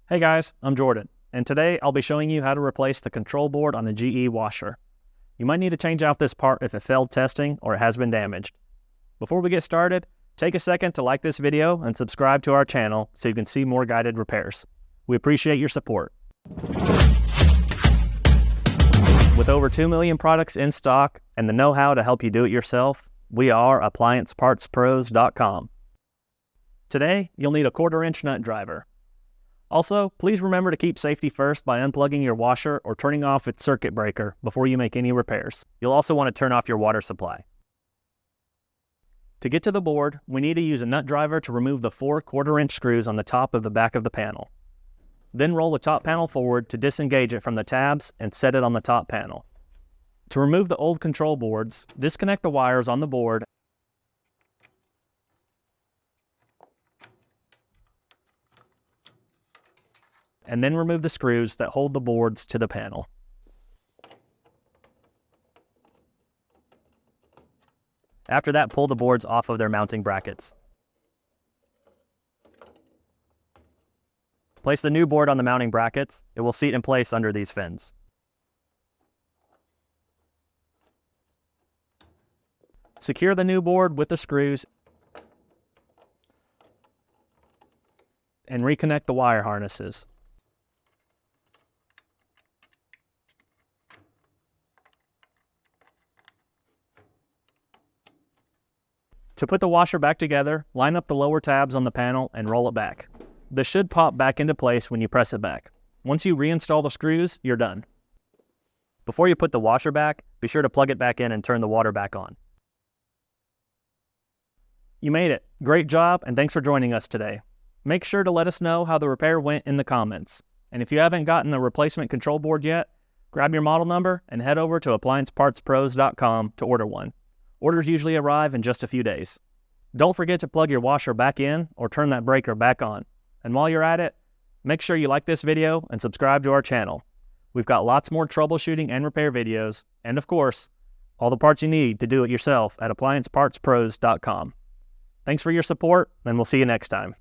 Hey guys, I'm Jordan, and today I'll be showing you how to replace the control board on the GE washer. You might need to change out this part if it failed testing or it has been damaged. Before we get started, take a second to like this video and subscribe to our channel so you can see more guided repairs. We appreciate your support. With over 2 million products in stock and the know-how to help you do it yourself, we are AppliancePartsPros.com. Today, you'll need a 1/4-inch nut driver. Also, please remember to keep safety first by unplugging your washer or turning off its circuit breaker before you make any repairs. You'll also want to turn off your water supply. To get to the board, we need to use a nut driver to remove the 4 1/4-inch screws on the top of the back of the panel. Then roll the top panel forward to disengage it from the tabs and set it on the top panel. To remove the old control boards, disconnect the wires on the board and then remove the screws that hold the boards to the panel. After that, pull the boards off of their mounting brackets. Place the new board on the mounting brackets. It will seat in place under these fins. Secure the new board with the screws and reconnect the wire harnesses. To put the washer back together, line up the lower tabs on the panel and roll it back. This should pop back into place when you press it back. Once you reinstall the screws, you're done. Before you put the washer back, be sure to plug it back in and turn the water back on. You made it. Great job, and thanks for joining us today. Make sure to let us know how the repair went in the comments. And if you haven't gotten a replacement control board yet, grab your model number and head over to AppliancePartsPros.com to order one. Orders usually arrive in just a few days. Don't forget to plug your washer back in or turn that breaker back on. And while you're at it, make sure you like this video and subscribe to our channel. We've got lots more troubleshooting and repair videos, and of course, all the parts you need to do it yourself at AppliancePartsPros.com. Thanks for your support, and we'll see you next time.